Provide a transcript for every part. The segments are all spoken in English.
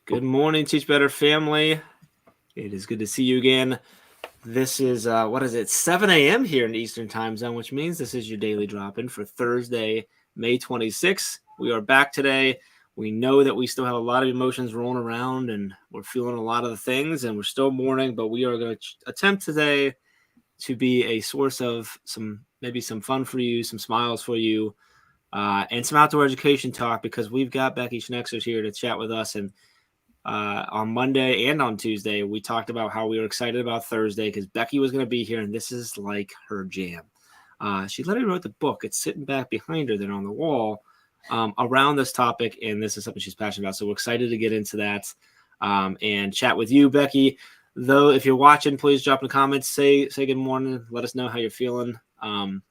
Good morning, Teach Better family. It is good to see you again. This is, 7 a.m. here in the Eastern Time Zone, which means this is your daily drop-in for Thursday, May 26th. We are back today. We know that we still have a lot of emotions rolling around, and we're feeling a lot of the things, and we're still mourning, but we are going to attempt today to be a source of some fun for you, some smiles for you, and some outdoor education talk, because we've got Becky Schnekser here to chat with us. And on Monday and on Tuesday, we talked about how we were excited about Thursday because Becky was going to be here, and this is like her jam. She literally wrote the book. It's sitting back behind her there on the wall around this topic, and this is something she's passionate about. So we're excited to get into that and chat with you, Becky. Though, if you're watching, please drop in the comments, say good morning, let us know how you're feeling. And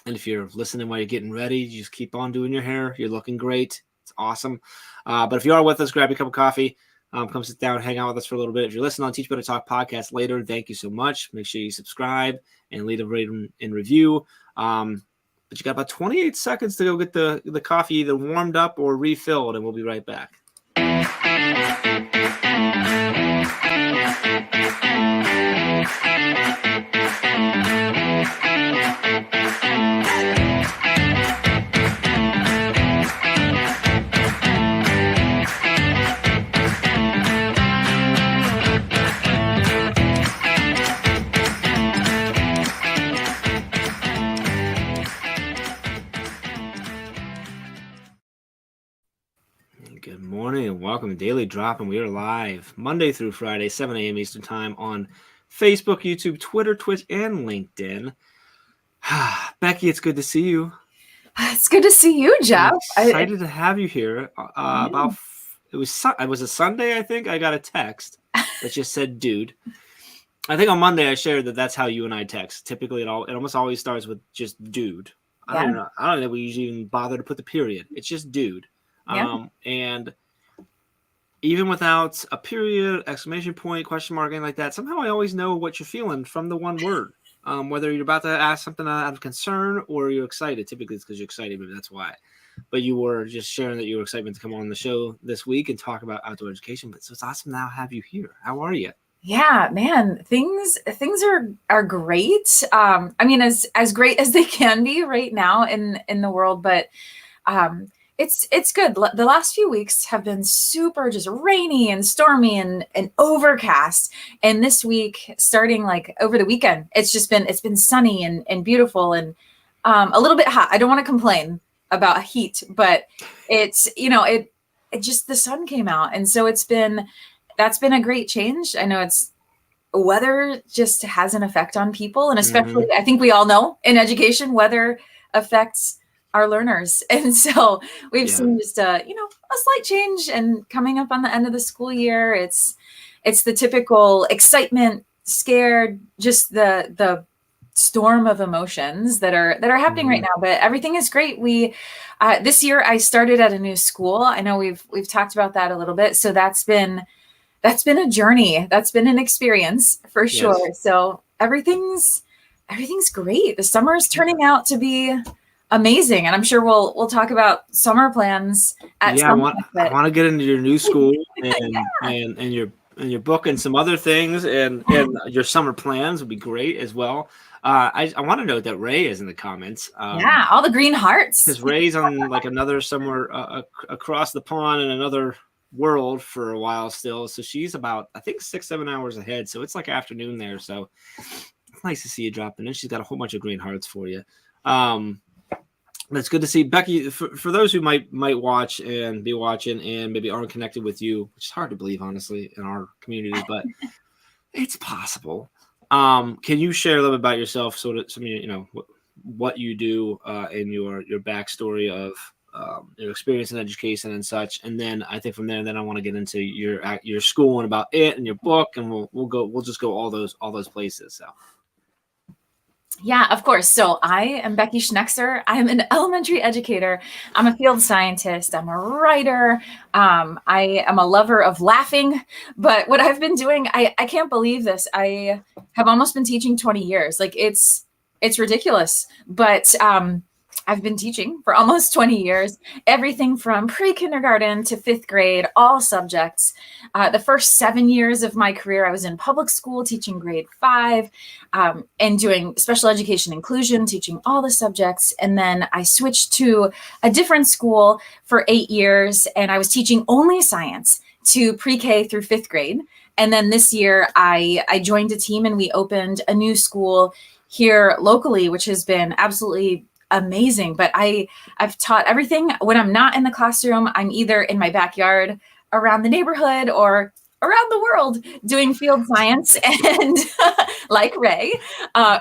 if you're listening while you're getting ready, you just keep on doing your hair. You're looking great. It's awesome. But if you are with us, grab your cup of coffee. Come sit down, hang out with us for a little bit. If you're listening on Teach Better Talk podcast later, thank you so much. Make sure you subscribe and leave a rating and review. But you got about 28 seconds to go get the coffee either warmed up or refilled, and we'll be right back. Good morning and welcome to Daily Drop, and we are live Monday through Friday, 7 a.m. Eastern Time on Facebook, YouTube, Twitter, Twitch, and LinkedIn. Becky, it's good to see you. It's good to see you, Jeff. I'm excited to have you here. It was a Sunday, I think. I got a text that just said, "Dude." I think on Monday I shared that's how you and I text. Typically, it almost always starts with just "dude." I don't know that we usually even bother to put the period. It's just "dude." Yeah. And even without a period, exclamation point, question mark, anything like that, somehow I always know what you're feeling from the one word. Whether you're about to ask something out of concern or you're excited. Typically, it's because you're excited, maybe that's why. But you were just sharing that you were excited to come on the show this week and talk about outdoor education. But so it's awesome now to have you here. How are you? Yeah, man, things are great. I mean, as great as they can be right now in the world, but it's good. The last few weeks have been super just rainy and stormy and overcast. And this week, starting like over the weekend, it's been sunny and beautiful and a little bit hot. I don't want to complain about heat, but it's, it just, the sun came out. And so that's been a great change. I know weather just has an effect on people. And especially, I think we all know in education, weather affects our learners. And so we've seen just a slight change, and coming up on the end of the school year, it's the typical excitement, scared, just the storm of emotions that are happening right now. But everything is great. We this year I started at a new school. I know we've talked about that a little bit. So that's been a journey. That's been an experience for sure. Yes. So everything's great. The summer is turning out to be amazing, and I'm sure we'll talk about summer plans at some point. I want to get into your new school and your book and some other things, and your summer plans would be great as well. I want to note that Ray is in the comments. All the green hearts. Because Ray's on like another somewhere across the pond in another world for a while still. So she's about, I think, 6-7 hours ahead. So it's like afternoon there. So it's nice to see you dropping in. She's got a whole bunch of green hearts for you. It's good to see Becky. For those who might watch and be watching and maybe aren't connected with you, which is hard to believe, honestly, in our community, but it's possible. Can you share a little bit about yourself, sort of, what you do in your backstory of your experience in education and such, and then I think from there, then I want to get into your school and about it and your book, and we'll just go all those places. So. Yeah, of course. So I am Becky Schnekser. I'm an elementary educator. I'm a field scientist. I'm a writer. I am a lover of laughing. But what I've been doing, I can't believe this. I have almost been teaching 20 years. Like it's ridiculous. But I've been teaching for almost 20 years, everything from pre-kindergarten to fifth grade, all subjects. The first 7 years of my career, I was in public school teaching grade 5 and doing special education inclusion, teaching all the subjects. And then I switched to a different school for 8 years, and I was teaching only science to pre-K through fifth grade. And then this year, I joined a team and we opened a new school here locally, which has been absolutely amazing. But I've taught everything. When I'm not in the classroom, I'm either in my backyard, around the neighborhood, or around the world doing field science. And like Ray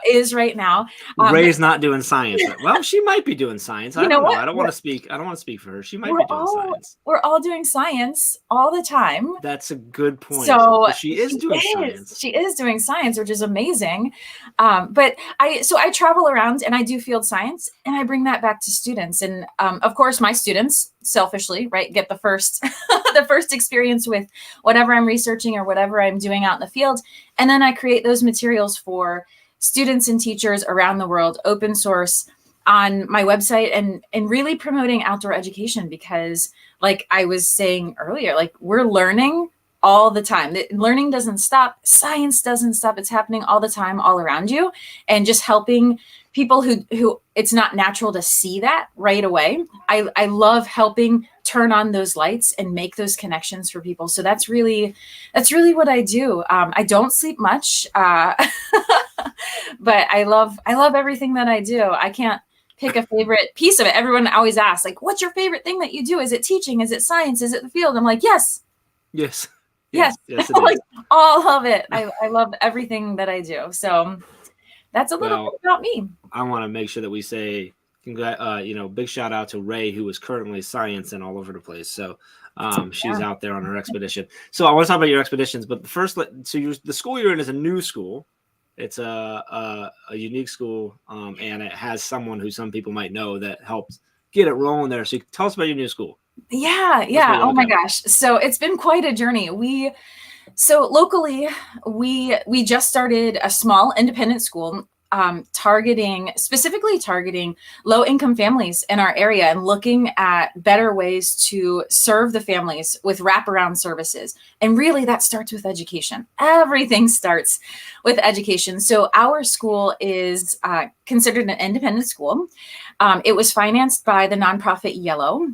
is right now. Ray's not doing science. Well, she might be doing science. I don't know. What? I don't want to speak. I don't want to speak for her. She might be doing science. We're all doing science all the time. That's a good point. So she is doing science. She is doing science, which is amazing. But I travel around and I do field science, and I bring that back to students. And of course, my students selfishly, right, get the first the first experience with whatever I'm researching or whatever I'm doing out in the field. And then I create those materials for students and teachers around the world, open source, on my website, and really promoting outdoor education, because like I was saying earlier, like we're learning all the time. Learning doesn't stop. Science doesn't stop. It's happening all the time, all around you. And just helping people who it's not natural to see that right away. I love helping turn on those lights and make those connections for people. So that's really what I do. I don't sleep much, but I love everything that I do. I can't pick a favorite piece of it. Everyone always asks, like, what's your favorite thing that you do? Is it teaching? Is it science? Is it the field? I'm like, yes. Yes. Yes. Like all of it. I love everything that I do. So that's a little bit about me. I want to make sure that we say, big shout out to Ray, who is currently sciencing all over the place. So she's out there on her expedition. So I want to talk about your expeditions, but the school you're in is a new school. It's a unique school, and it has someone who some people might know that helped get it rolling there. So tell us about your new school. Yeah. Oh my gosh. So it's been quite a journey. So locally, we just started a small independent school, specifically targeting low-income families in our area and looking at better ways to serve the families with wraparound services. And really that starts with education. Everything starts with education. So our school is considered an independent school. It was financed by the nonprofit Yellow,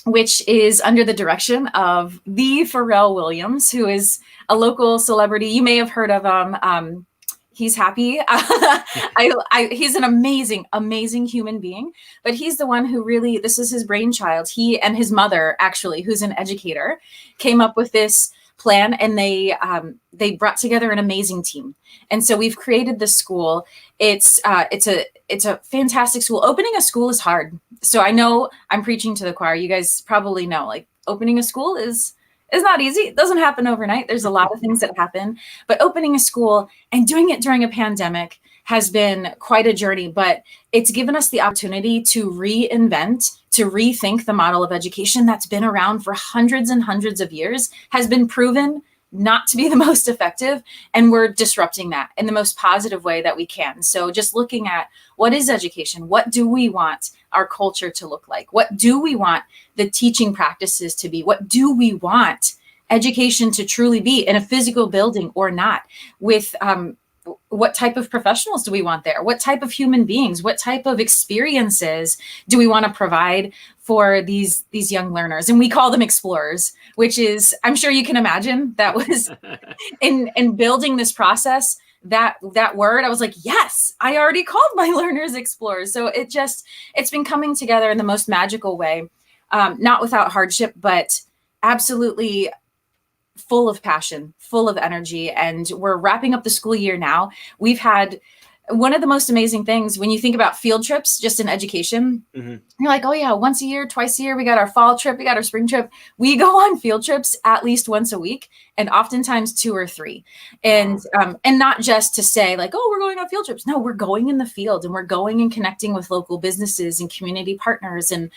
which is under the direction of the Pharrell Williams, who is a local celebrity. You may have heard of him. He's happy. He's an amazing, amazing human being, but he's the one who really, this is his brainchild. He and his mother, actually, who's an educator, came up with this plan, and they brought together an amazing team. And so we've created this school. It's a fantastic school. Opening a school is hard. So I know I'm preaching to the choir. You guys probably know, like, opening a school is not easy. It doesn't happen overnight. There's a lot of things that happen, but opening a school and doing it during a pandemic has been quite a journey, but it's given us the opportunity to reinvent, to rethink the model of education that's been around for hundreds and hundreds of years, has been proven not to be the most effective. And we're disrupting that in the most positive way that we can. So just looking at what is education? What do we want our culture to look like? What do we want the teaching practices to be? What do we want education to truly be in a physical building or not? With what type of professionals do we want there? What type of human beings? What type of experiences do we want to provide for these young learners? And we call them explorers, which is, I'm sure you can imagine, that was in building this process, that word, I was like, yes, I already called my learners explorers. So it's been coming together in the most magical way, not without hardship, but absolutely full of passion, full of energy. And we're wrapping up the school year now. We've had one of the most amazing things when you think about field trips, just in education, you're like, oh yeah, once a year, twice a year, we got our fall trip, we got our spring trip. We go on field trips at least once a week, and oftentimes 2 or 3. And not just to say like, oh, we're going on field trips. No, we're going in the field, and we're going and connecting with local businesses and community partners. And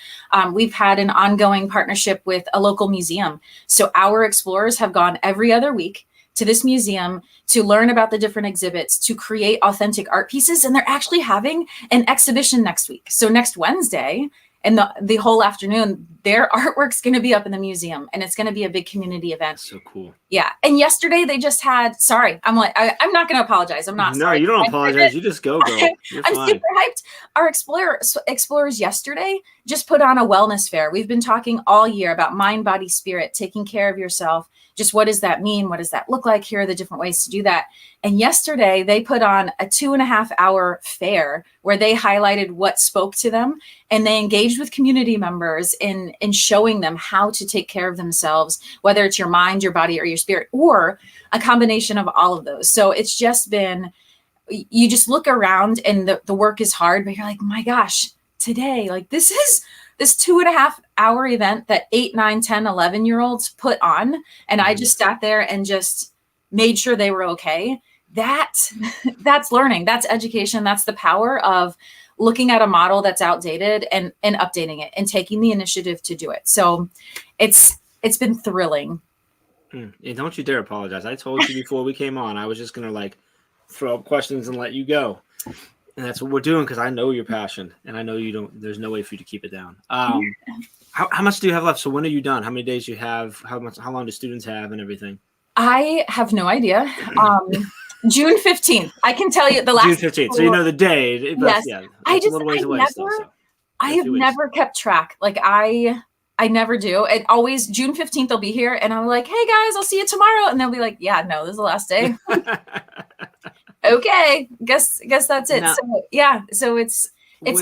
we've had an ongoing partnership with a local museum. So our explorers have gone every other week to this museum to learn about the different exhibits, to create authentic art pieces. And they're actually having an exhibition next week. So next Wednesday, and the whole afternoon, their artwork's going to be up in the museum, and it's going to be a big community event. So cool. Yeah. And yesterday they just had, sorry, I'm not going to apologize. I'm not sorry. No, you don't apologize. You just go, girl. You're I'm fine. super hyped. Our explorers yesterday just put on a wellness fair. We've been talking all year about mind, body, spirit, taking care of yourself. Just what does that mean? What does that look like? Here are the different ways to do that. And yesterday they put on a 2.5-hour fair where they highlighted what spoke to them, and they engaged with community members in showing them how to take care of themselves, whether it's your mind, your body, or your spirit, or a combination of all of those. So it's just been, you just look around and the work is hard, but you're like, my gosh, today, like this 2.5-hour event that 8, 9, 10, 11-year-olds put on. And I just sat there and just made sure they were okay. That's learning, that's education. That's the power of looking at a model that's outdated and updating it and taking the initiative to do it. So it's been thrilling. And don't you dare apologize. I told you before we came on, I was just going to like throw up questions and let you go. And that's what we're doing, because I know your passion, and I know you don't. There's no way for you to keep it down. How much do you have left? So when are you done? How many days do you have? How long do students have, and everything? I have no idea. June 15th. I can tell you the last. June 15th. So you know the day. But yes. Yeah, I have never kept track. Like I never do. And always June 15th they'll be here, and I'm like, hey guys, I'll see you tomorrow. And they'll be like, yeah, no, this is the last day. Okay, guess that's it. Now, so yeah, so it's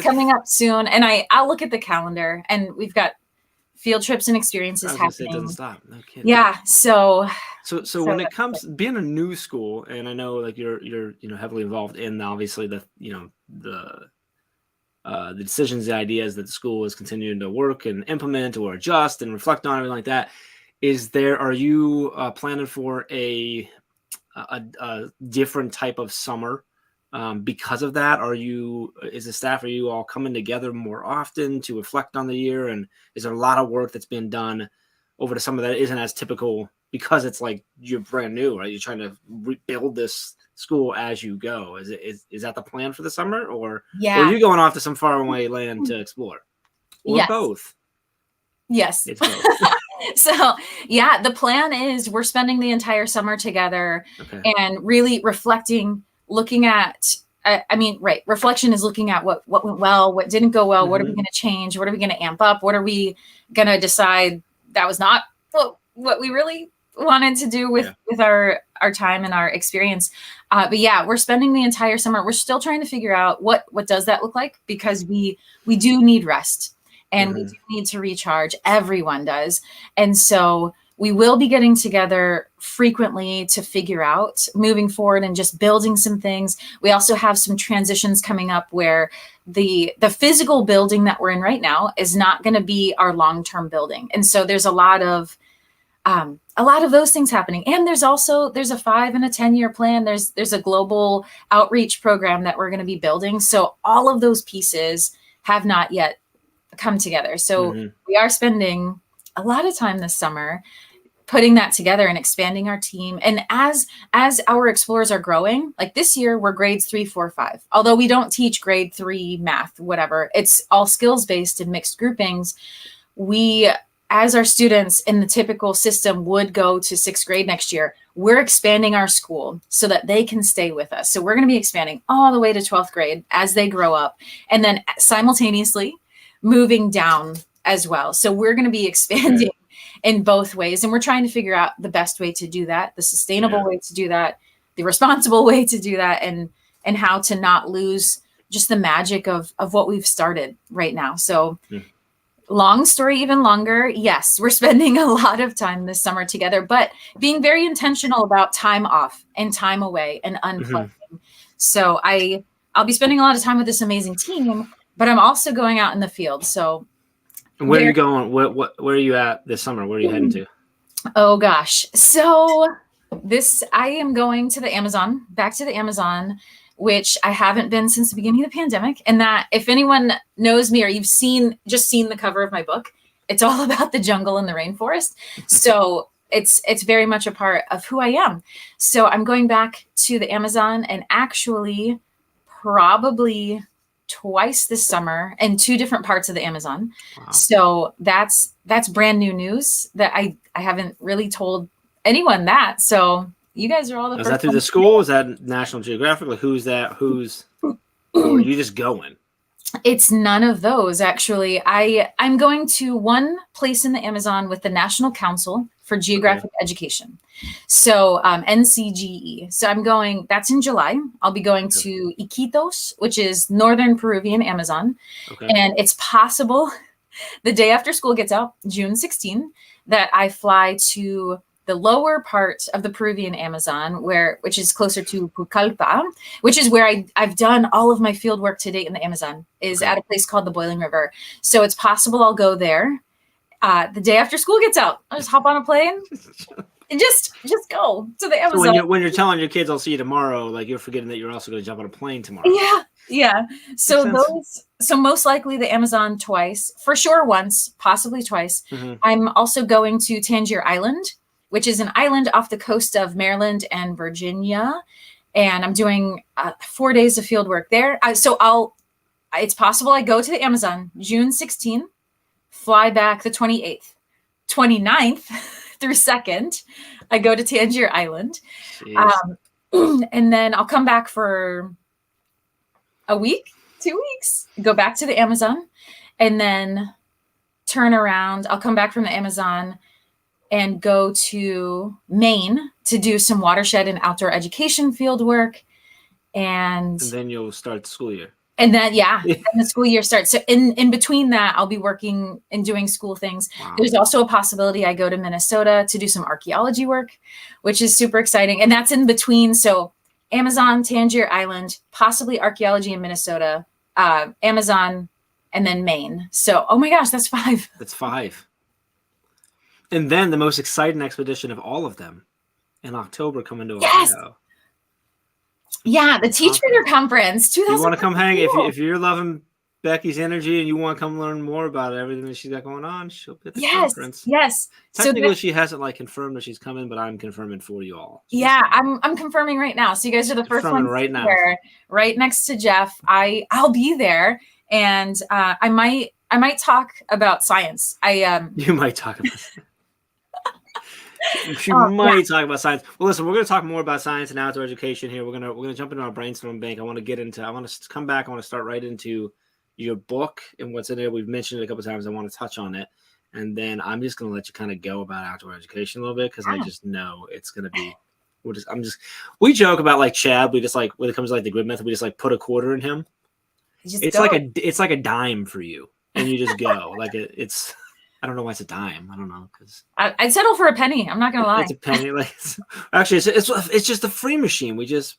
coming up soon, and I'll look at the calendar, and we've got field trips and experiences happening. It doesn't stop. No kidding. Yeah. So when it comes being a new school, and I know like you're heavily involved in obviously the decisions, the ideas that the school is continuing to work and implement or adjust and reflect on, everything like that. Are you planning for a different type of summer because of that? Are you all coming together more often to reflect on the year? And is there a lot of work that's been done over the summer that isn't as typical because it's like you're brand new, right? You're trying to rebuild this school as you go. Is that the plan for the summer, or are you going off to some faraway land to explore, or both? Yes, it's both. So yeah, the plan is we're spending the entire summer together and really reflecting, looking at, reflection is looking at what went well, what didn't go well, what are we going to change, what are we going to amp up, what are we going to decide that was not what we really wanted to do with our time and our experience. But yeah, we're spending the entire summer. We're still trying to figure out what does that look like, because we do need rest. And we do need to recharge. Everyone does. And so we will be getting together frequently to figure out moving forward and just building some things. We also have some transitions coming up where the physical building that we're in right now is not going to be our long-term building. And so there's a lot of those things happening. And there's a 5 and a 10-year plan. There's a global outreach program that we're going to be building. So all of those pieces have not yet come together. So we are spending a lot of time this summer putting that together and expanding our team. And as our explorers are growing, like this year, we're grades 3, 4, 5. Although we don't teach grade 3 math, whatever, it's all skills based and mixed groupings. We, as our students in the typical system would go to 6th grade next year, we're expanding our school so that they can stay with us. So we're going to be expanding all the way to 12th grade as they grow up, and then simultaneously moving down as well. So we're going to be expanding in both ways. And we're trying to figure out the best way to do that, the sustainable way to do that, the responsible way to do that, and how to not lose just the magic of what we've started right now. So long story, even longer. Yes, we're spending a lot of time this summer together, but being very intentional about time off and time away and unplugging. So I'll be spending a lot of time with this amazing team, but I'm also going out in the field. So where are you going? Where are you at this summer? Where are you heading to? Oh gosh. So I am going to the Amazon, back to the Amazon, which I haven't been since the beginning of the pandemic. And that if anyone knows me or you've just seen the cover of my book, it's all about the jungle and the rainforest. So it's very much a part of who I am. So I'm going back to the Amazon, and actually probably twice this summer in 2 different parts of the Amazon. Wow. So that's brand new news that I haven't really told anyone that. So you guys are all the Is first. that through the school? Is that National Geographic? Like, who's that? Or are you just going? It's none of those, actually. I'm going to one place in the Amazon with the National Council for Geographic Education. So NCGE. So I'm going, that's in July. I'll be going to Iquitos, which is northern Peruvian Amazon. Okay. And it's possible the day after school gets out, June 16, that I fly to the lower part of the Peruvian Amazon, which is closer to Pucallpa, which is where I've done all of my field work to date in the Amazon, is at a place called the Boiling River. So it's possible I'll go there the day after school gets out. I'll just hop on a plane and just go to the Amazon. So when you're telling your kids I'll see you tomorrow, like, you're forgetting that you're also going to jump on a plane tomorrow. Yeah. So most likely the Amazon twice, for sure once, possibly twice. Mm-hmm. I'm also going to Tangier Island, which is an island off the coast of Maryland and Virginia. And I'm doing 4 days of field work there. It's possible I go to the Amazon June 16, fly back the 28th, 29th through 2nd. I go to Tangier Island. And then I'll come back for a week, 2 weeks, go back to the Amazon, and then turn around. I'll come back from the Amazon and go to Maine to do some watershed and outdoor education field work. And then you'll start the school year. And then, and the school year starts. So in between that, I'll be working and doing school things. Wow. There's also a possibility I go to Minnesota to do some archaeology work, which is super exciting. And that's in between. So Amazon, Tangier Island, possibly archaeology in Minnesota, Amazon, and then Maine. So, oh my gosh, that's 5. That's 5. And then the most exciting expedition of all of them in October coming to Ohio. Yeah, the Teach Reader Conference. You want to come hang? If you're loving Becky's energy and you want to come learn more about everything that she's got going on, she'll be at the conference. Yes. Technically, she hasn't confirmed that she's coming, but I'm confirming for you all. I'm confirming right now. So you guys are the first ones right now, right next to Jeff. I'll be there, and I might talk about science. You might talk about. She might talk about science. Well, listen, we're going to talk more about science and outdoor education here. We're gonna jump into our brainstorm bank. I want to come back. I want to start right into your book and what's in there. We've mentioned it a couple of times. I want to touch on it, and then I'm just going to let you kind of go about outdoor education a little bit, because I just know it's going to be. We joke about like Chad. We just when it comes to the grid method, we just put a quarter in him. It's like a dime for you, and you just go it's. I don't know why it's a dime. I don't know, because I'd settle for a penny. I'm not gonna lie. It's a penny. Actually, it's just a free machine. We just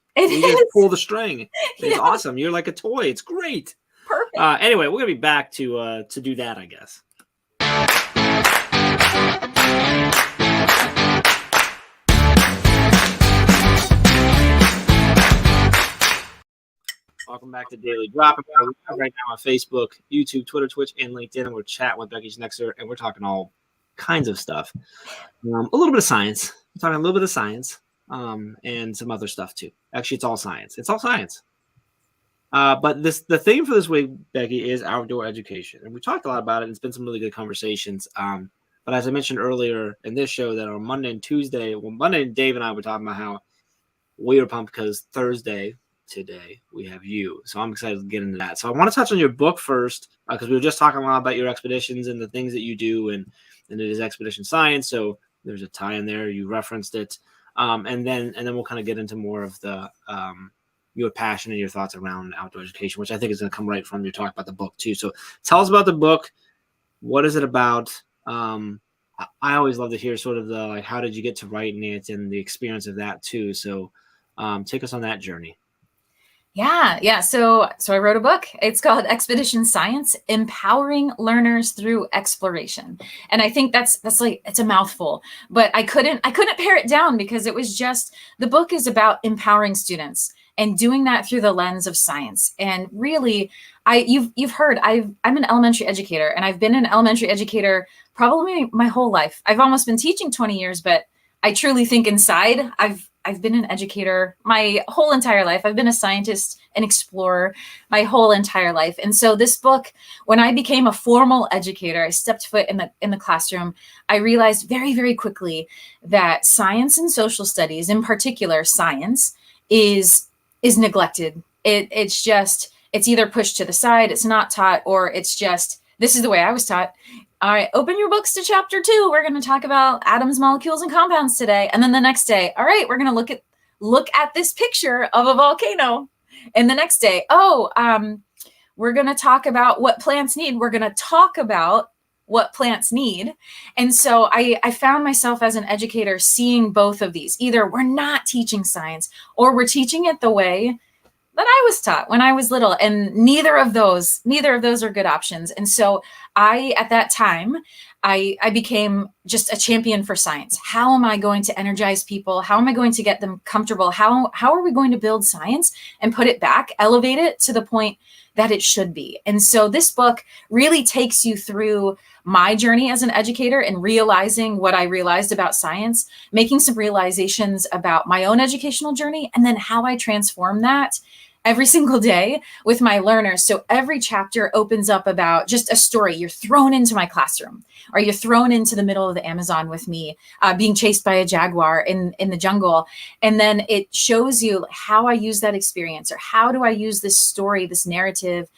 pull the string. It's awesome. You're like a toy. It's great. Perfect. Anyway, we're gonna be back to do that, I guess. Welcome back to Daily Drop. We're right now on Facebook, YouTube, Twitter, Twitch, and LinkedIn. And we're chatting with Becky Schnekser, and we're talking all kinds of stuff. A little bit of science. We're talking a little bit of science, and some other stuff too. Actually, it's all science. It's all science. But the theme for this week, Becky, is outdoor education, and we talked a lot about it. And it's been some really good conversations. But as I mentioned earlier in this show, that on Monday and Tuesday, Monday, Dave and I were talking about how we were pumped because Thursday. Today we have you, so I'm excited to get into that. So I want to touch on your book first, because we were just talking a lot about your expeditions and the things that you do, and it is expedition science, so there's a tie in there. You referenced it, and then we'll kind of get into more of the your passion and your thoughts around outdoor education, which I think is going to come right from your talk about the book too. So tell us about the book. What is it about? I always love to hear sort of the how did you get to writing it and the experience of that too. So take us on that journey. Yeah. So I wrote a book. It's called Expedition Science: Empowering Learners Through Exploration. And I think that's it's a mouthful, but I couldn't pare it down, because it was just, the book is about empowering students and doing that through the lens of science. And really, you've heard, I'm an elementary educator, and I've been an elementary educator probably my whole life. I've almost been teaching 20 years, but I truly think inside I've been an educator my whole entire life. I've been a scientist, an explorer my whole entire life. And so this book, when I became a formal educator, I stepped foot in the classroom, I realized very, very quickly that science and social studies, in particular science, is neglected. It's either pushed to the side, it's not taught, or it's just, this is the way I was taught. All right, open your books to chapter 2. We're going to talk about atoms, molecules, and compounds today. And then the next day, all right, we're going to look at this picture of a volcano. And the next day, we're going to talk about what plants need. We're going to talk about what plants need. And so I found myself as an educator seeing both of these. Either we're not teaching science or we're teaching it the way that I was taught when I was little, and neither of those are good options. And so at that time, I became just a champion for science. How am I going to energize people? How am I going to get them comfortable? How are we going to build science and put it back, elevate it to the point that it should be? And so this book really takes you through my journey as an educator and realizing what I realized about science, making some realizations about my own educational journey, and then how I transform that every single day with my learners. So every chapter opens up about just a story. You're thrown into my classroom, or you're thrown into the middle of the Amazon with me, being chased by a jaguar in the jungle. And then it shows you how I use that experience, or how do I use this story, this narrative,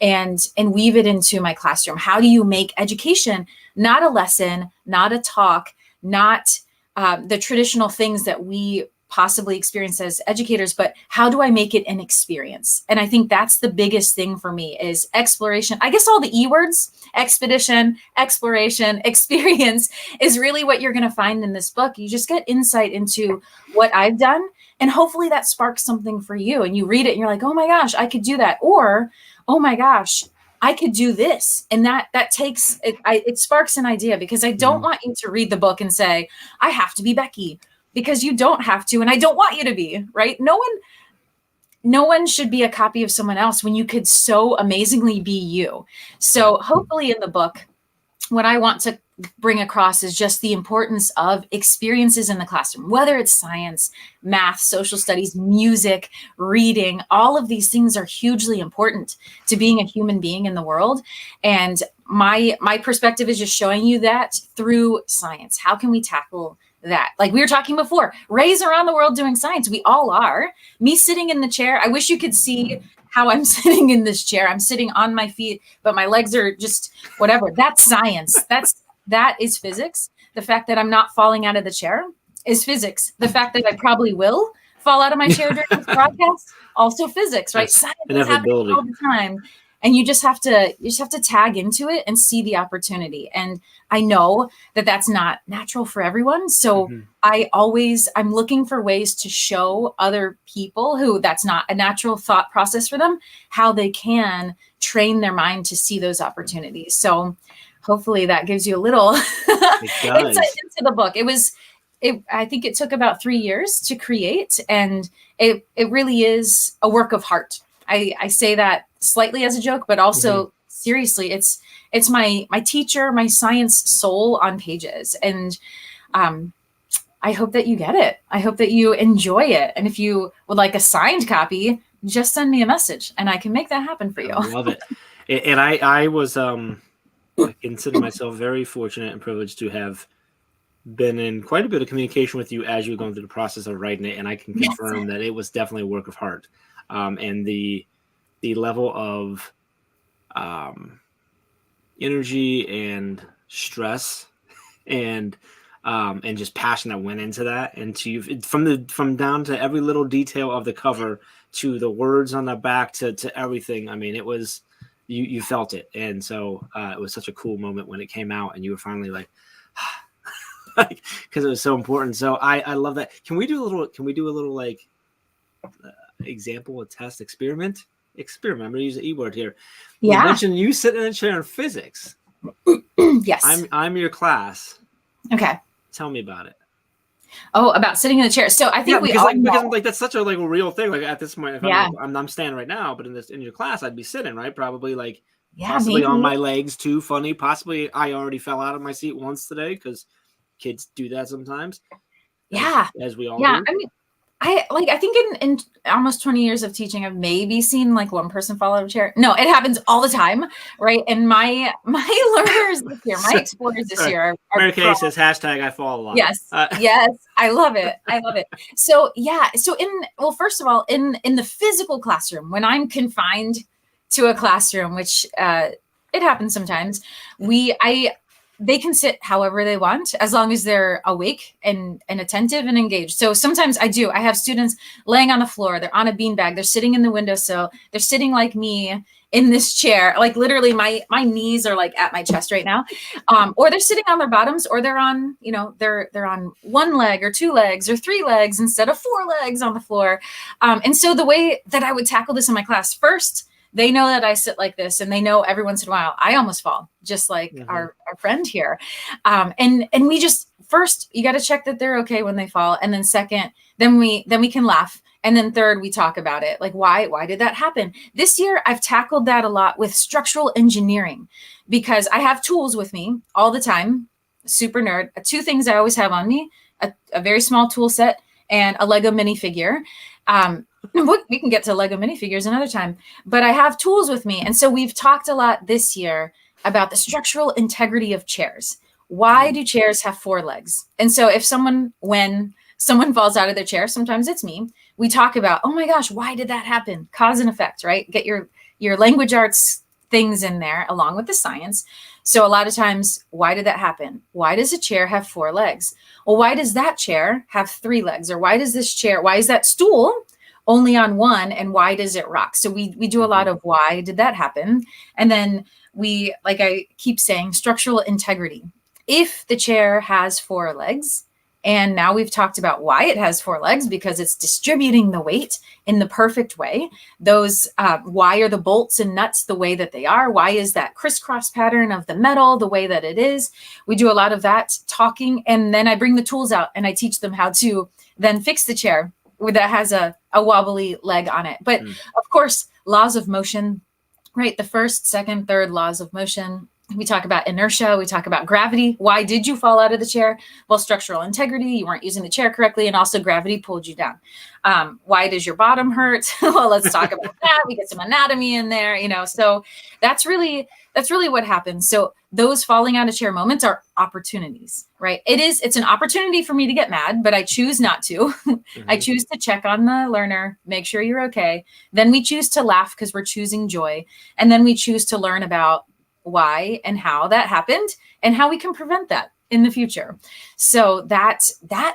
and weave it into my classroom. How do you make education not a lesson, not a talk, not the traditional things that we possibly experience as educators, but how do I make it an experience? And I think that's the biggest thing for me is exploration. I guess all the E words, expedition, exploration, experience, is really what you're going to find in this book. You just get insight into what I've done, and hopefully that sparks something for you. And you read it and you're like, oh my gosh, I could do that. Or, oh my gosh, I could do this. And that takes, it sparks an idea, because I don't want you to read the book and say, I have to be Becky. Because you don't have to, and I don't want you to be, right? No one should be a copy of someone else when you could so amazingly be you. So hopefully in the book, what I want to bring across is just the importance of experiences in the classroom, whether it's science, math, social studies, music, reading. All of these things are hugely important to being a human being in the world. And my perspective is just showing you that through science. How can we tackle that? Like we were talking before, Ray's around the world doing science. We all are. Me sitting in the chair. I wish you could see how I'm sitting in this chair. I'm sitting on my feet, but my legs are just whatever. That's science. That is physics. The fact that I'm not falling out of the chair is physics. The fact that I probably will fall out of my chair during this broadcast, also physics, right? Science is happening all the time. And you just have to tag into it and see the opportunity. And I know that that's not natural for everyone. So I'm looking for ways to show other people who that's not a natural thought process for them, how they can train their mind to see those opportunities. So hopefully that gives you a little insight into the book. I think it took about 3 years to create, and it really is a work of heart. I say that slightly as a joke, but also seriously, it's my teacher, my science soul on pages. And I hope that you get it. I hope that you enjoy it. And if you would like a signed copy, just send me a message and I can make that happen for you. I love it. And I was, I consider myself very fortunate and privileged to have been in quite a bit of communication with you as you were going through the process of writing it. And I can confirm that it was definitely a work of heart. And the level of energy and stress and just passion that went into that, and from down to every little detail of the cover to the words on the back to everything. I mean, it was you felt it, and so it was such a cool moment when it came out, and you were finally like, because it was so important. So I love that. Can we do a little like example, a test experiment? I'm going to use the E word here. Yeah. You mentioned you sit in a chair in physics. Yes. I'm your class. Okay. Tell me about it. Oh, about sitting in the chair. So I think because that's such a like a real thing. Like at this point, if I'm standing right now, but in your class, I'd be sitting, right? Probably like Yeah, possibly maybe. on my legs too. Funny. Possibly I already fell out of my seat once today because kids do that sometimes. Yeah. As we all Yeah. do. I mean, I think in almost 20 years of teaching, I've maybe seen like one person fall out of a chair. No, it happens all the time, right? And my learners this year, my explorers this year are Mary Kay says hashtag I fall a lot. Yes. Yes. I love it. I love it. So yeah. So first of all, in the physical classroom, when I'm confined to a classroom, which it happens sometimes, they can sit however they want as long as they're awake and attentive and engaged. So sometimes I have students laying on the floor, they're on a beanbag, they're sitting in the windowsill, they're sitting like me in this chair, like literally my knees are like at my chest right now, or they're sitting on their bottoms, or they're on, they're on one leg or two legs or three legs instead of four legs on the floor. And so the way that I would tackle this in my class, first, they know that I sit like this, and they know every once in a while I almost fall, just like our friend here. And we just, first, you got to check that they're okay when they fall. And then second, then we can laugh. And then third, we talk about it. Like, why did that happen? This year, I've tackled that a lot with structural engineering because I have tools with me all the time. Super nerd. Two things I always have on me, a very small tool set and a Lego minifigure. We can get to Lego minifigures another time, but I have tools with me. And so we've talked a lot this year about the structural integrity of chairs. Why do chairs have four legs? And so when someone falls out of their chair, sometimes it's me, we talk about, oh my gosh, why did that happen? Cause and effect, right? Get your language arts things in there along with the science. So a lot of times, why did that happen? Why does a chair have four legs? Well, why does that chair have three legs? Or why is that stool only on one, and why does it rock? So we do a lot of why did that happen? And then we, like I keep saying, structural integrity. If the chair has four legs, and now we've talked about why it has four legs, because it's distributing the weight in the perfect way. Those, why are the bolts and nuts the way that they are? Why is that crisscross pattern of the metal the way that it is? We do a lot of that talking, and then I bring the tools out and I teach them how to then fix the chair that has a wobbly leg on it. But of course, laws of motion, right? The first, second, third laws of motion. We talk about inertia. We talk about gravity. Why did you fall out of the chair? Well, structural integrity. You weren't using the chair correctly. And also gravity pulled you down. Why does your bottom hurt? Well, let's talk about that. We get some anatomy in there, so that's really what happens. So those falling out of chair moments are opportunities, right? It's an opportunity for me to get mad, but I choose not to. I choose to check on the learner, make sure you're okay. Then we choose to laugh because we're choosing joy. And then we choose to learn about why and how that happened and how we can prevent that in the future. So that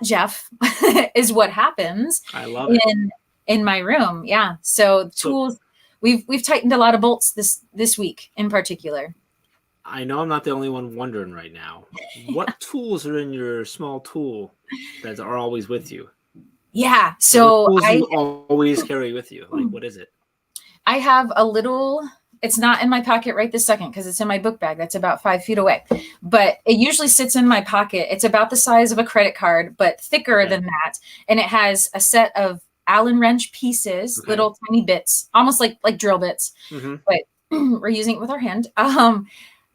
Jeff is what happens. I love it. In my room. Yeah. So tools, we've tightened a lot of bolts this week in particular. I know I'm not the only one wondering right now. What tools are in your small tool that are always with you? Yeah. So what tools do you always carry with you? Like, what is it? I have a little, it's not in my pocket right this second because it's in my book bag that's about 5 feet away, but it usually sits in my pocket. It's about the size of a credit card, but thicker than that. And it has a set of Allen wrench pieces, little tiny bits, almost like drill bits, but we're using it with our hand.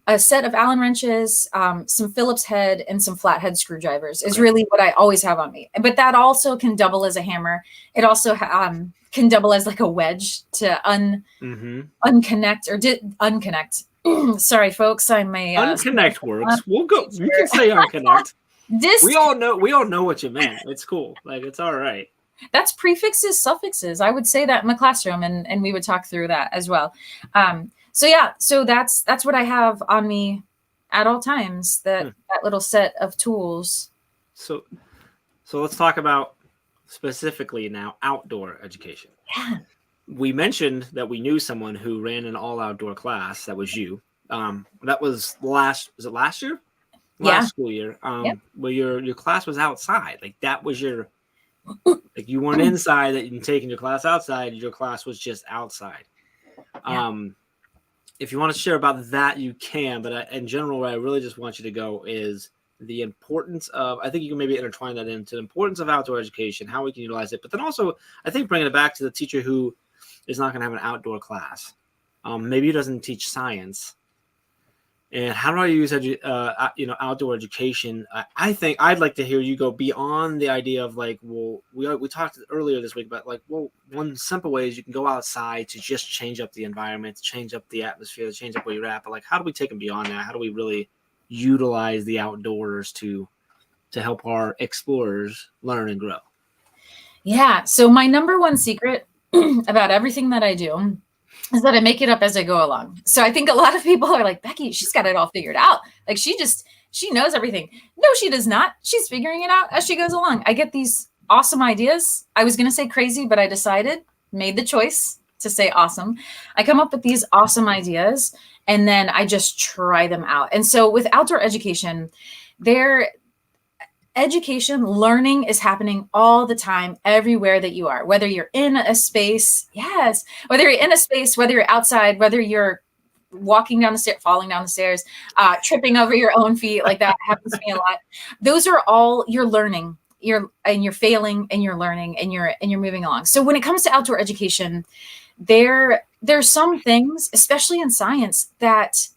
A set of Allen wrenches, some Phillips head, and some flathead screwdrivers is really what I always have on me. But that also can double as a hammer. It also can double as like a wedge to unconnect or unconnect. Sorry, folks. I'm a unconnect works. We'll go. You can say unconnect. We all know what you meant. It's cool. Like, it's all right. That's prefixes, suffixes. I would say that in the classroom, and we would talk through that as well. So yeah, so that's what I have on me at all times. That little set of tools. So let's talk about specifically now outdoor education. Yeah. We mentioned that we knew someone who ran an all outdoor class. That was you. That was last year? Last school year. Where your class was outside. Like, that was your, like, you weren't inside, that you taking your class outside. Your class was just outside. If you want to share about that, you can. But in general, where I really just want you to go is the importance of, I think you can maybe intertwine that into the importance of outdoor education, how we can utilize it. But then also, I think bringing it back to the teacher who is not going to have an outdoor class. maybe he doesn't teach science. And how do I use outdoor education? I think I'd like to hear you go beyond the idea of like, well, we talked earlier this week about like, well, one simple way is you can go outside to just change up the environment, to change up the atmosphere, to change up where you're at. But like, how do we take them beyond that? How do we really utilize the outdoors to help our explorers learn and grow? Yeah. So my number one secret about everything that I do is that I make it up as I go along. So I think a lot of people are like, Becky, she's got it all figured out. Like she knows everything. No, she does not. She's figuring it out as she goes along. I get these awesome ideas. I was going to say crazy, but I made the choice to say awesome. I come up with these awesome ideas and then I just try them out. And so with outdoor education, learning is happening all the time, everywhere that you are, whether you're in a space, whether you're outside, whether you're walking down the stairs, falling down the stairs, tripping over your own feet, like that happens to me a lot. Those are all you're learning, you're failing and you're learning and you're moving along. So when it comes to outdoor education, there's some things, especially in science, that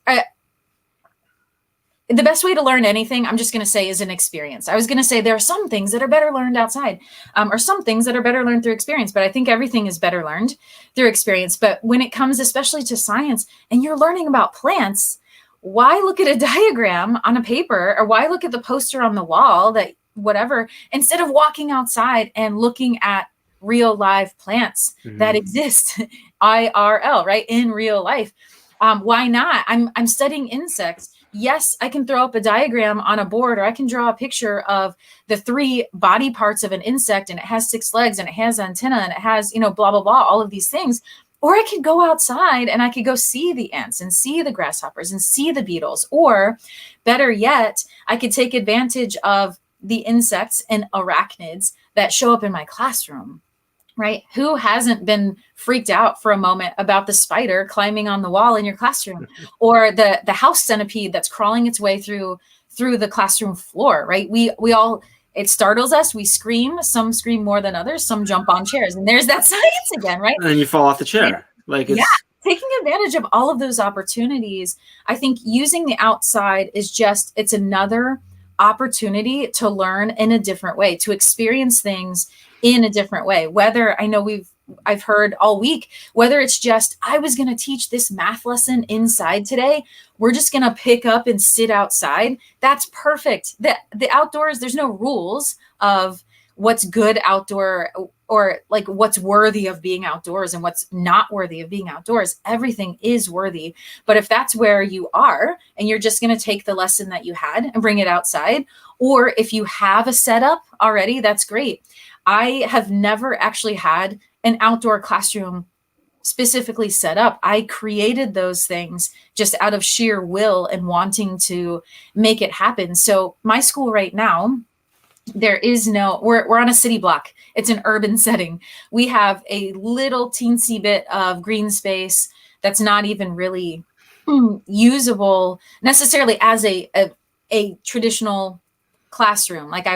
the best way to learn anything, I'm just going to say, is an experience. I was going to say there are some things that are better learned outside, or some things that are better learned through experience, but I think everything is better learned through experience. But when it comes especially to science and you're learning about plants, why look at a diagram on a paper or why look at the poster on the wall that whatever, instead of walking outside and looking at real live plants that exist IRL, right? In real life. Why not? I'm studying insects. Yes, I can throw up a diagram on a board, or I can draw a picture of the 3 body parts of an insect, and it has 6 legs, and it has antenna, and it has, blah, blah, blah, all of these things. Or I could go outside and I could go see the ants and see the grasshoppers and see the beetles. Or better yet, I could take advantage of the insects and arachnids that show up in my classroom. Right? Who hasn't been freaked out for a moment about the spider climbing on the wall in your classroom, or the house centipede that's crawling its way through the classroom floor, right? We all, it startles us. We scream. Some scream more than others. Some jump on chairs, and there's that science again, right? And then you fall off the chair. Taking advantage of all of those opportunities. I think using the outside is it's another opportunity to learn in a different way, to experience things in a different way. Whether I've heard all week, whether it's just, I was going to teach this math lesson inside today, we're just going to pick up and sit outside. That's perfect. The outdoors, there's no rules of what's good outdoor or like what's worthy of being outdoors and what's not worthy of being outdoors. Everything is worthy. But if that's where you are and you're just going to take the lesson that you had and bring it outside, or if you have a setup already, that's great. I have never actually had an outdoor classroom specifically set up. I created those things just out of sheer will and wanting to make it happen. So my school right now, there is we're on a city block. It's an urban setting. We have a little teensy bit of green space that's not even really usable necessarily as a traditional classroom. Like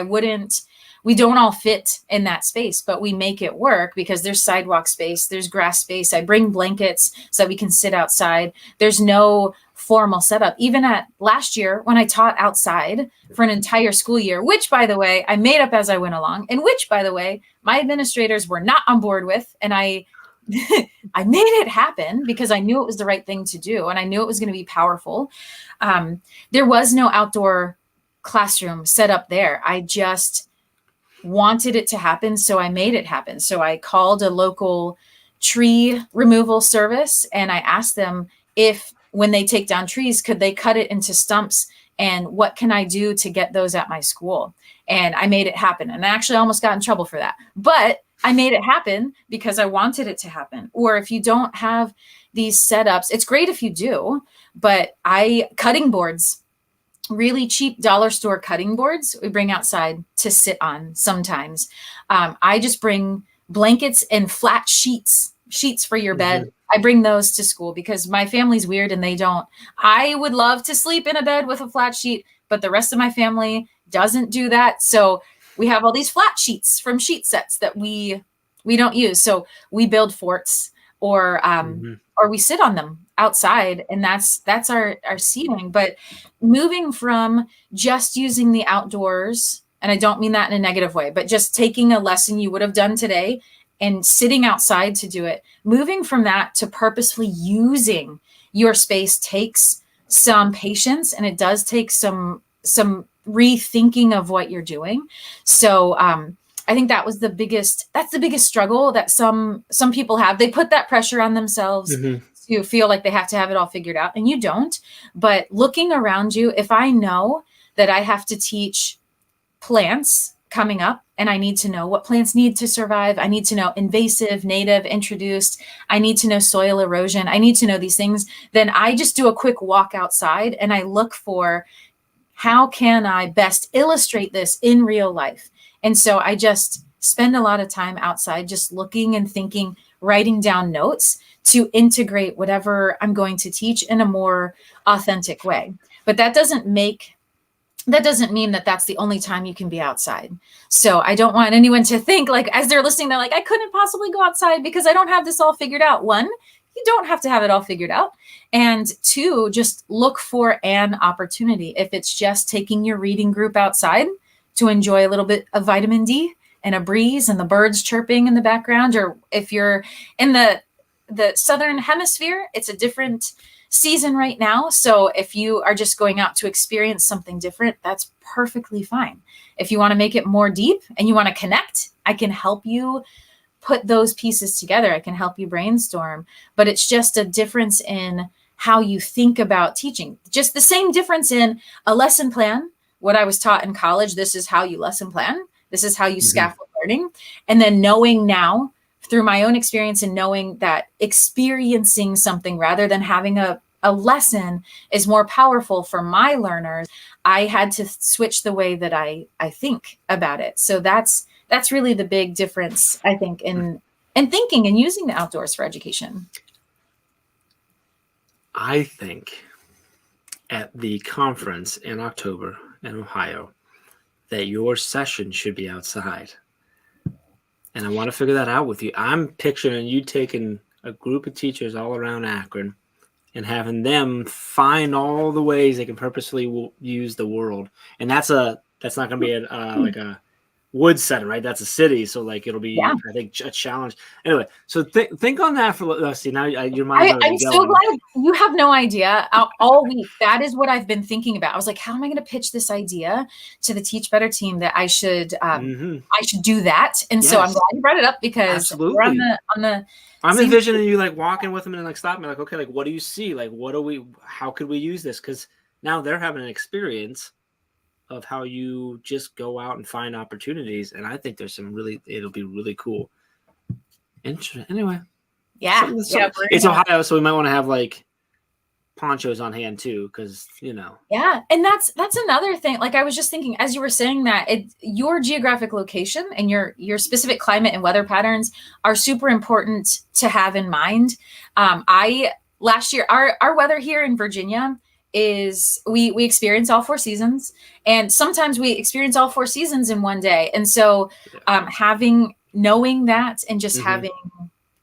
we don't all fit in that space, but we make it work because there's sidewalk space, there's grass space. I bring blankets so that we can sit outside. There's no formal setup. Even at last year when I taught outside for an entire school year, which by the way, I made up as I went along, and which by the way, my administrators were not on board with. And I made it happen because I knew it was the right thing to do. And I knew it was going to be powerful. There was no outdoor classroom set up there. I just wanted it to happen. So I made it happen. So I called a local tree removal service and I asked them if when they take down trees, could they cut it into stumps, and what can I do to get those at my school? And I made it happen. And I actually almost got in trouble for that, but I made it happen because I wanted it to happen. Or if you don't have these setups, it's great if you do, but cutting boards, really cheap dollar store cutting boards, we bring outside to sit on sometimes. I just bring blankets and flat sheets for your bed. I bring those to school because my family's weird and they don't. I would love to sleep in a bed with a flat sheet, but the rest of my family doesn't do that. So we have all these flat sheets from sheet sets that we don't use. So we build forts or or we sit on them outside, and that's our seating. But moving from just using the outdoors, and I don't mean that in a negative way, but just taking a lesson you would have done today and sitting outside to do it, moving from that to purposefully using your space takes some patience, and it does take some rethinking of what you're doing. So I think that's the biggest struggle that some people have. They put that pressure on themselves to feel like they have to have it all figured out, and you don't. But looking around you, if I know that I have to teach plants coming up, and I need to know what plants need to survive, I need to know invasive, native, introduced, I need to know soil erosion, I need to know these things, then I just do a quick walk outside and I look for, how can I best illustrate this in real life? And so I just spend a lot of time outside just looking and thinking, writing down notes to integrate whatever I'm going to teach in a more authentic way. But that doesn't mean that that's the only time you can be outside. So I don't want anyone to think like, as they're listening, they're like, I couldn't possibly go outside because I don't have this all figured out. One, you don't have to have it all figured out. And two, just look for an opportunity. If it's just taking your reading group outside to enjoy a little bit of vitamin D and a breeze and the birds chirping in the background, or if you're in the southern hemisphere, it's a different season right now. So if you are just going out to experience something different, that's perfectly fine. If you want to make it more deep and you want to connect, I can help you put those pieces together. I can help you brainstorm, but it's just a difference in how you think about teaching. Just the same difference in a lesson plan. What I was taught in college, this is how you lesson plan. This is how you scaffold learning. And then knowing now through my own experience and knowing that experiencing something rather than having a lesson is more powerful for my learners, I had to switch the way that I think about it. So that's really the big difference, I think, in thinking and using the outdoors for education. I think at the conference in October in Ohio that your session should be outside. And I want to figure that out with you. I'm picturing you taking a group of teachers all around Akron and having them find all the ways they can purposely use the world. And that's not going to be like a wood setting, right? That's a city. So like, it'll be, I think, a challenge. Anyway, so think on that for, let's see, now your mind's already I'm so glad you have no idea. All week, that is what I've been thinking about. I was like, how am I going to pitch this idea to the Teach Better team that I should do that? And so I'm glad you brought it up, because we're on the I'm envisioning you like walking with them and like stopping, like, okay, like, what do you see? Like, how could we use this? Because now they're having an experience of how you just go out and find opportunities. And I think there's it'll be really cool. Interesting. Anyway. Yeah. It's Ohio, so we might want to have like ponchos on hand too, because Yeah. And that's another thing. Like, I was just thinking as you were saying that, your geographic location and your specific climate and weather patterns are super important to have in mind. Last year, our weather here in Virginia is we experience all 4 seasons, and sometimes we experience all 4 seasons in one day. And so knowing that and just having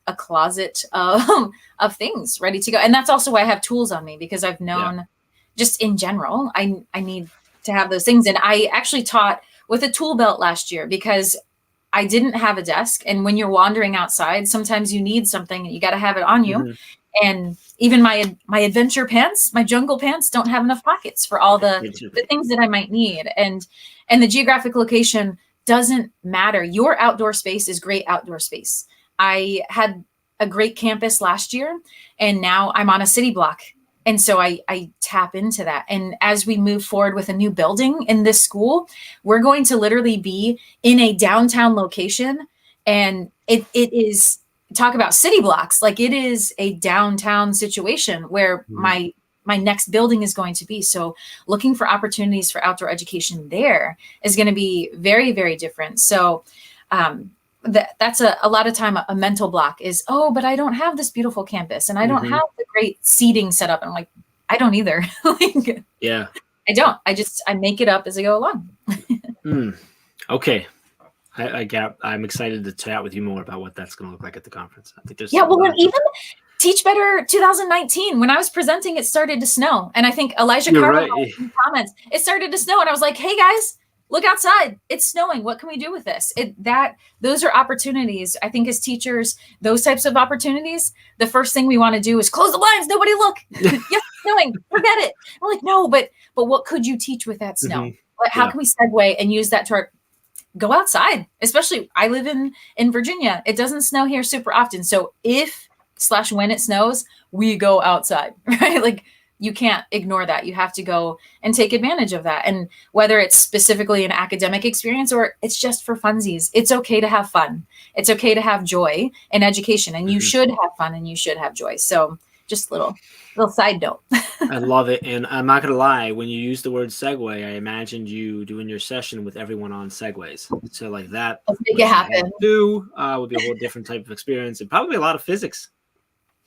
a closet of things ready to go. And that's also why I have tools on me, because I've known just in general, I need to have those things. And I actually taught with a tool belt last year because I didn't have a desk. And when you're wandering outside, sometimes you need something and you got to have it on you. And even my adventure pants, my jungle pants, don't have enough pockets for all the things that I might need. And the geographic location doesn't matter. Your outdoor space is great outdoor space. I had a great campus last year, and now I'm on a city block. And so I tap into that. And as we move forward with a new building in this school, we're going to literally be in a downtown location. And it is, talk about city blocks, like it is a downtown situation where my next building is going to be. So looking for opportunities for outdoor education there is going to be very, very different. So that's a lot of time a mental block is, but I don't have this beautiful campus and I don't have the great seating set up. And I'm like, I don't either. I don't. I make it up as I go along. Okay. I'm excited to chat with you more about what that's going to look like at the conference. I think there's and Teach Better 2019. When I was presenting, it started to snow. And I think Elijah You're Carver right. in comments, it started to snow. And I was like, hey guys, look outside. It's snowing. What can we do with this? Those are opportunities. I think as teachers, those types of opportunities, the first thing we want to do is close the blinds. Nobody look. Yes, it's snowing. Forget it. I'm like, no, but what could you teach with that snow? How can we segue and use that to our go outside? Especially I live in Virginia. It doesn't snow here super often. So when it snows, we go outside, right? Like you can't ignore that. You have to go and take advantage of that. And whether it's specifically an academic experience or it's just for funsies, it's okay to have fun. It's okay to have joy in education, and you should have fun and you should have joy. So just little side note. I love it. And I'm not going to lie, when you use the word segue, I imagined you doing your session with everyone on segways. So like that Let's make it happen. Would be a whole different type of experience, and probably a lot of physics.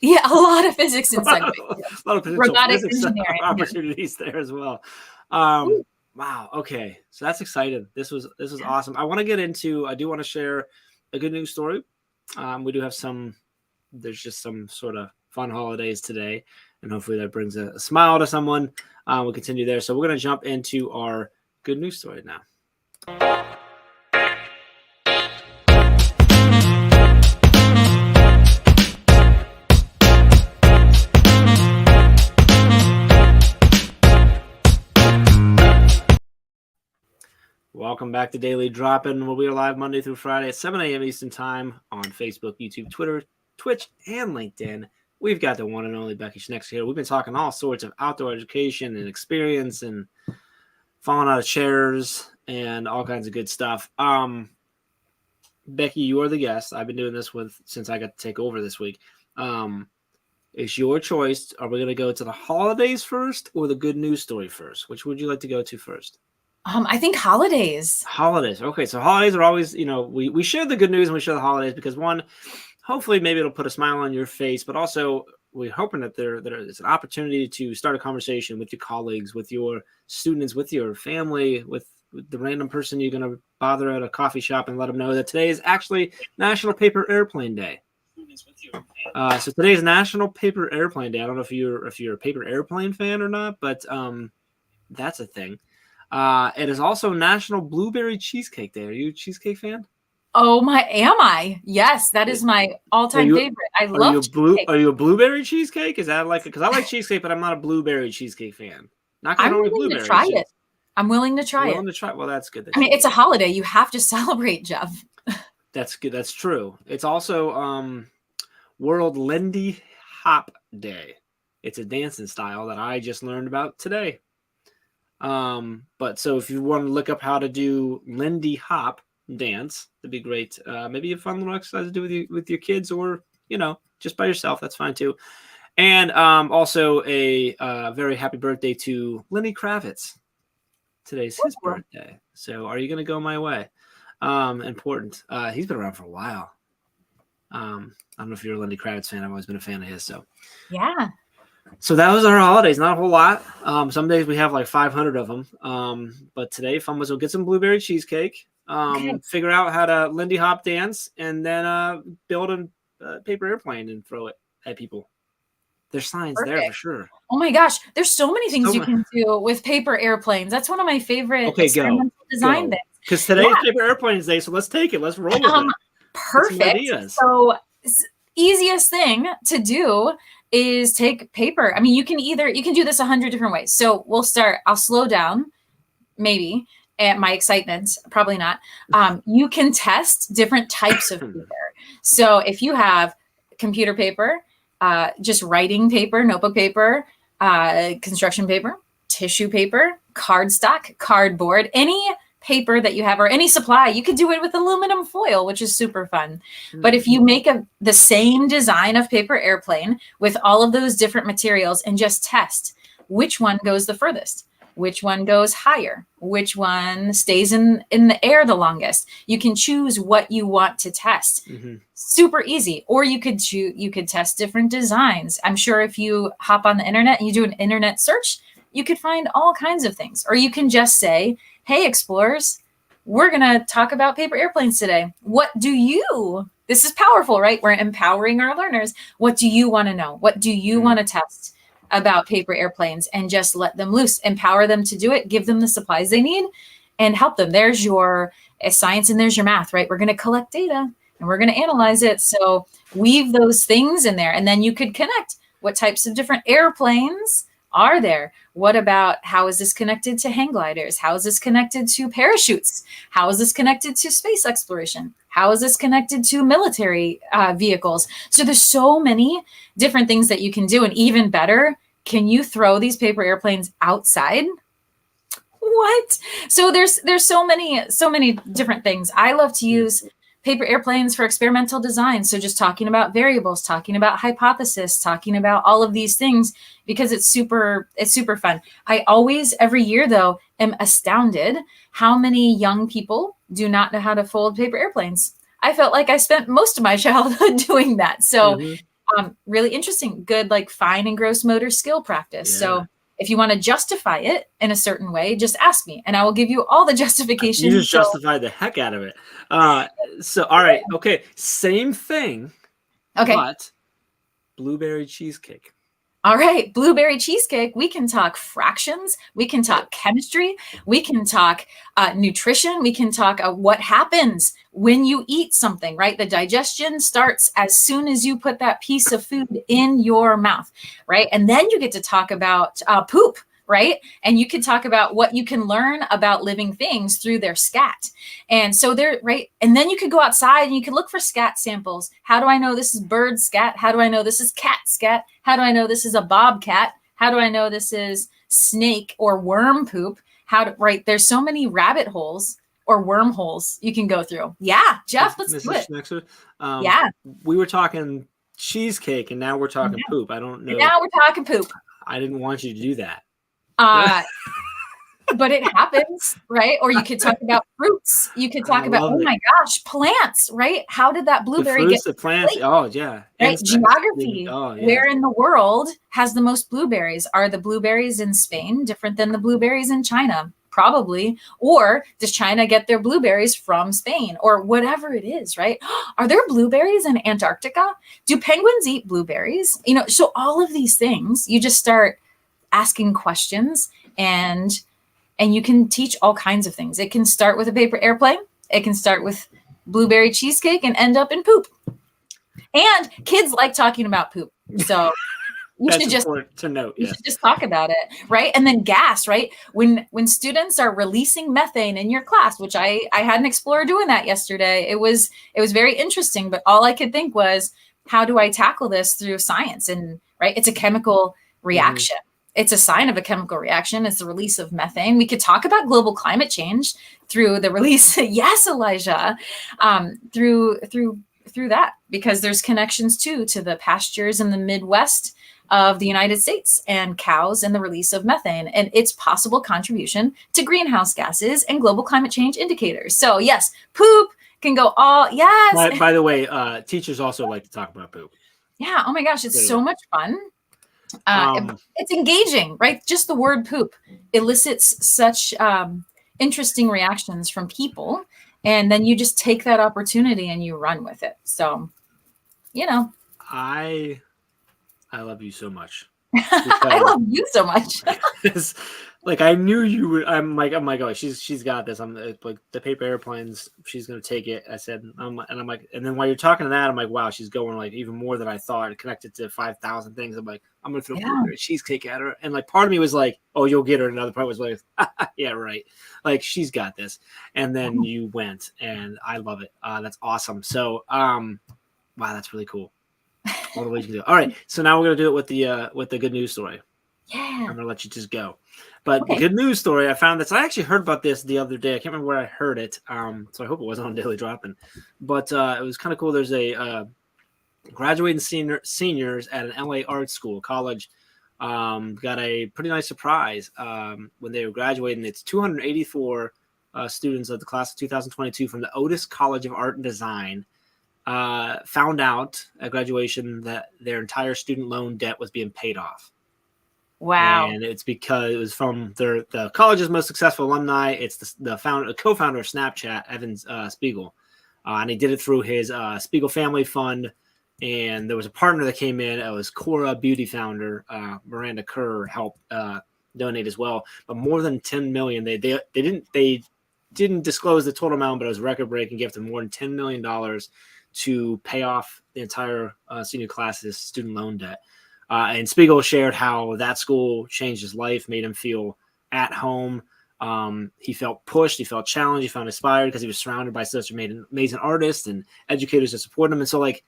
Yeah, a lot of physics in segways. A lot of robotics physics engineering opportunities there as well. Wow. Okay. So that's exciting. This was awesome. I do want to share a good news story. We do have there's just some sort of fun holidays today, and hopefully that brings a smile to someone. We'll continue there. So we're going to jump into our good news story now. Welcome back to Daily Drop-In, where we are live Monday through Friday at 7 a.m. Eastern Time on Facebook, YouTube, Twitter, Twitch, and LinkedIn. We've got the one and only Becky Schnekser here. We've been talking all sorts of outdoor education and experience and falling out of chairs and all kinds of good stuff. Becky, you are the guest. I've been doing this since I got to take over this week. It's your choice. Are we going to go to the holidays first or the good news story first? Which would you like to go to first? I think holidays. Holidays. Okay, so holidays are always, we share the good news and we share the holidays because one, hopefully maybe it'll put a smile on your face, but also we're hoping that there is an opportunity to start a conversation with your colleagues, with your students, with your family, with the random person you're going to bother at a coffee shop and let them know that today is actually National Paper Airplane Day. So today is National Paper Airplane Day. I don't know if you're a paper airplane fan or not, but that's a thing. It is also National Blueberry Cheesecake Day. Are you a cheesecake fan? Oh am I? Yes, that is my all-time favorite. I love cheesecake. Are you a blueberry cheesecake? Is that because I like cheesecake, but I'm not a blueberry cheesecake fan. I'm willing to try it. I'm willing to try it. Well, that's good. It's a holiday. You have to celebrate, Jeff. That's good. That's true. It's also World Lindy Hop Day. It's a dancing style that I just learned about today. But so if you want to look up how to do Lindy Hop dance, that'd be great. Maybe a fun little exercise to do with your kids, or just by yourself. That's fine too. And also a very happy birthday to Lenny Kravitz. Today's his birthday. So are you going to go my way? Important. He's been around for a while. I don't know if you're a Lenny Kravitz fan. I've always been a fan of his. So yeah. So that was our holidays. Not a whole lot. Some days we have like 500 of them. But today, fun was we'll get some blueberry cheesecake. Figure out how to Lindy Hop dance, and then build a paper airplane and throw it at people. There's signs there for sure. Oh my gosh, there's so many things you can do with paper airplanes. That's one of my favorite experimental design things. Because today's Paper Airplanes Day, so let's take it. Let's roll with it. Perfect. So easiest thing to do is take paper. I mean, you can do this 100 different ways. So I'll slow down, maybe, at my excitement, probably not. You can test different types of paper. So if you have computer paper, just writing paper, notebook paper, construction paper, tissue paper, cardstock, cardboard, any paper that you have or any supply, you could do it with aluminum foil, which is super fun. But if you make the same design of paper airplane with all of those different materials and just test which one goes the furthest, which one goes higher, which one stays in the air the longest, you can choose what you want to test. Super easy. Or you could test different designs. I'm sure if you hop on the internet and you do an internet search, you could find all kinds of things. Or you can just say, hey, explorers, we're going to talk about paper airplanes today. What do you this is powerful, right? We're empowering our learners. What do you want to know? What do you want to test about paper airplanes? And just let them loose, empower them to do it, give them the supplies they need, and help them. There's your science and there's your math, right? We're going to collect data and we're going to analyze it. So weave those things in there, and then you could connect what types of different airplanes are there. What about, how is this connected to hang gliders? How is this connected to parachutes? How is this connected to space exploration? How is this connected to military vehicles? So there's so many different things that you can do. And even better, can you throw these paper airplanes outside? What? So there's so many different things. I love to use paper airplanes for experimental design. So just talking about variables, talking about hypothesis, talking about all of these things, because it's super fun. I always, every year though, am astounded how many young people do not know how to fold paper airplanes. I felt like I spent most of my childhood doing that. So really interesting, good, like fine and gross motor skill practice. So if you want to justify it in a certain way, just ask me and I will give you all the justification. You just justified the heck out of it. So, all right. Okay. Same thing. Okay. But blueberry cheesecake. All right. Blueberry cheesecake. We can talk fractions. We can talk chemistry. We can talk nutrition. We can talk what happens when you eat something, right? The digestion starts as soon as you put that piece of food in your mouth, right? And then you get to talk about poop, right? And you can talk about what you can learn about living things through their scat. And so they're right. And then you could go outside and you can look for scat samples. How do I know this is bird scat? How do I know this is cat scat? How do I know this is a bobcat? How do I know this is snake or worm poop? Right? There's so many rabbit holes or wormholes you can go through. Yeah, Jeff, let's do it. Schnekser, yeah. We were talking cheesecake and now we're talking poop. I don't know. And now we're talking poop. I didn't want you to do that. But it happens, right? Or you could talk about fruits. You could talk about, my gosh, plants, right? How did that blueberry get the plants? Oh, yeah. Right? Geography. Where in the world has the most blueberries? Are the blueberries in Spain different than the blueberries in China? Probably. Or does China get their blueberries from Spain or whatever it is, right? Are there blueberries in Antarctica? Do penguins eat blueberries? So all of these things, you just start asking questions and you can teach all kinds of things. It can start with a paper airplane. It can start with blueberry cheesecake and end up in poop. And kids like talking about poop. So you should just to note. You should just talk about it, right? And then gas, right? When students are releasing methane in your class, which I had an explorer doing that yesterday. It was very interesting, but all I could think was, how do I tackle this through science? And right, it's a chemical reaction. It's a sign of a chemical reaction. It's the release of methane. We could talk about global climate change through the release. Yes, Elijah, through that, because there's connections too to the pastures in the Midwest of the United States and cows and the release of methane and its possible contribution to greenhouse gases and global climate change indicators. So yes, poop can go all, yes. By the way, teachers also like to talk about poop. Yeah. Oh my gosh. It's so much fun. It's engaging, right? Just the word poop elicits such interesting reactions from people. And then you just take that opportunity and you run with it. So, I love you so much. I love you so much. Like I knew you would. I'm like, oh, she's got this. I'm like the paper airplanes. She's gonna take it. I said, I'm like, and then while you're talking to that, I'm like, wow, she's going like even more than I thought. Connected to 5,000 things. I'm like, I'm gonna throw a cheesecake at her. And like part of me was like, oh, you'll get her. And another part was like, yeah, right. Like she's got this. And then you went, and I love it. That's awesome. So, wow, that's really cool. All the ways you can do it. All right, so now we're gonna do it with the good news story. Yeah, I'm gonna let you just go. But the good news story, I found this. I actually heard about this the other day. I can't remember where I heard it. So I hope it wasn't on Daily Droppin'. But it was kind of cool. There's a graduating seniors at an LA art school college got a pretty nice surprise when they were graduating. It's 284 students of the class of 2022 from the Otis College of Art and Design. Found out at graduation that their entire student loan debt was being paid off. Wow. And it's because it was from the college's most successful alumni. It's the co-founder of Snapchat, Evan Spiegel. And he did it through his Spiegel Family Fund. And there was a partner that came in. It was Cora Beauty founder Miranda Kerr helped donate as well. But more than $10 million. They didn't disclose the total amount, but it was record breaking gift of more than $10 million to pay off the entire senior class's student loan debt. And Spiegel shared how that school changed his life, made him feel at home. He felt pushed, he felt challenged, he felt inspired because he was surrounded by such amazing artists and educators that support him. And so, like,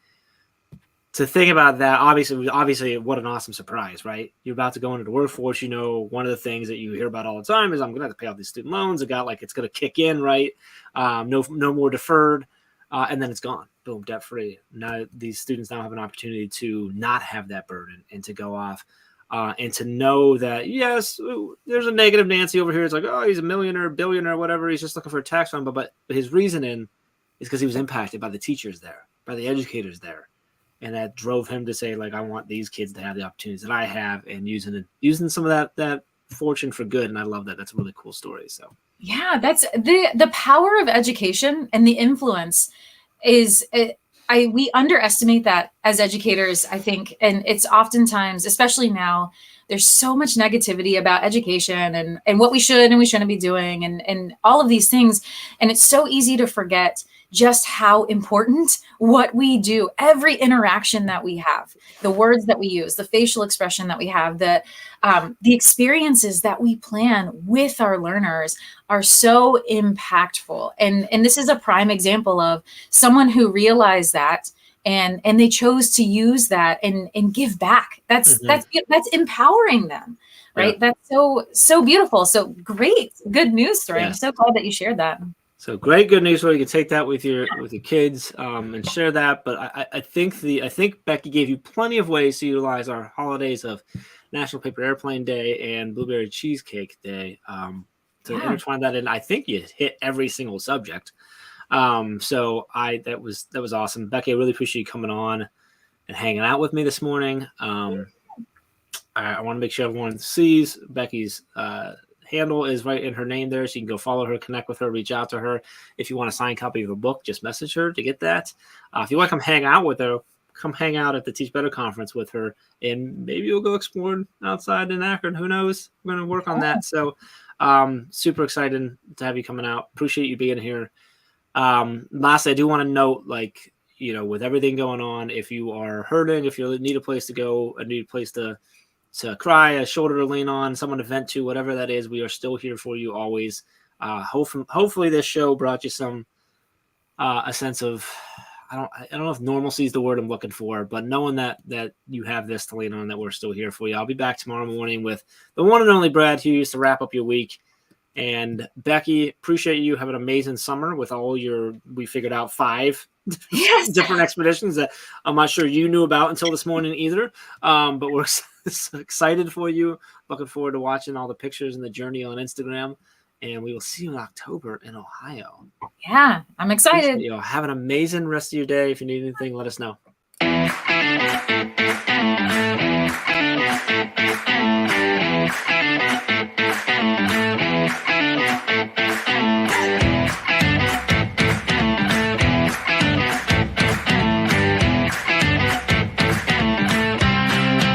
to think about that, obviously, what an awesome surprise, right? You're about to go into the workforce. You know, one of the things that you hear about all the time is I'm going to have to pay off these student loans. It's going to kick in, right? No more deferred. And then it's gone. Boom, debt free. Now these students now have an opportunity to not have that burden and to go off and to know that, yes, there's a negative Nancy over here. It's like, oh, he's a millionaire, billionaire, whatever. He's just looking for a tax fund. But his reasoning is because he was impacted by the teachers there, by the educators there. And that drove him to say, like, I want these kids to have the opportunities that I have, and using some of that fortune for good. And I love that. That's a really cool story. So yeah, that's the power of education and the influence is we underestimate that as educators, I think. And it's oftentimes, especially now, there's so much negativity about education and what we should and we shouldn't be doing and all of these things. And it's so easy to forget just how important what we do, every interaction that we have, the words that we use, the facial expression that we have, the experiences that we plan with our learners are so impactful. And this is a prime example of someone who realized that and they chose to use that and give back. That's empowering them, right? Yeah. That's so beautiful. So great, good news, Troy. Yeah. I'm so glad that you shared that. So great, good news. Where you can take that with your kids and share that. But I think Becky gave you plenty of ways to utilize our holidays of National Paper Airplane Day and Blueberry Cheesecake Day to intertwine that in. I think you hit every single subject. So that was awesome, Becky. I really appreciate you coming on and hanging out with me this morning. I want to make sure everyone sees Becky's handle is right in her name there, so you can go follow her, connect with her, reach out to her. If you want a signed copy of her book, just message her to get that. If you want to come hang out with her, come hang out at the Teach Better conference with her, and maybe you'll go exploring outside in Akron. Who knows? We're going to work on that. So super excited to have you coming out. Appreciate you being here. Lastly, I do want to note, like, you know, with everything going on, if you are hurting, if you need a place to go, a need a place to cry, a shoulder to lean on, someone to vent to, whatever that is, we are still here for you always. Hopefully this show brought you some a sense of, I don't know if normalcy is the word I'm looking for, but knowing that you have this to lean on, that we're still here for you. I'll be back tomorrow morning with the one and only Brad Hughes to wrap up your week. And Becky, appreciate you. Have an amazing summer with all we figured out 5 different expeditions that I'm not sure you knew about until this morning either. But we're excited for you. Looking forward to watching all the pictures and the journey on Instagram. And we will see you in October in Ohio. Yeah, I'm excited. Have an amazing rest of your day. If you need anything, let us know.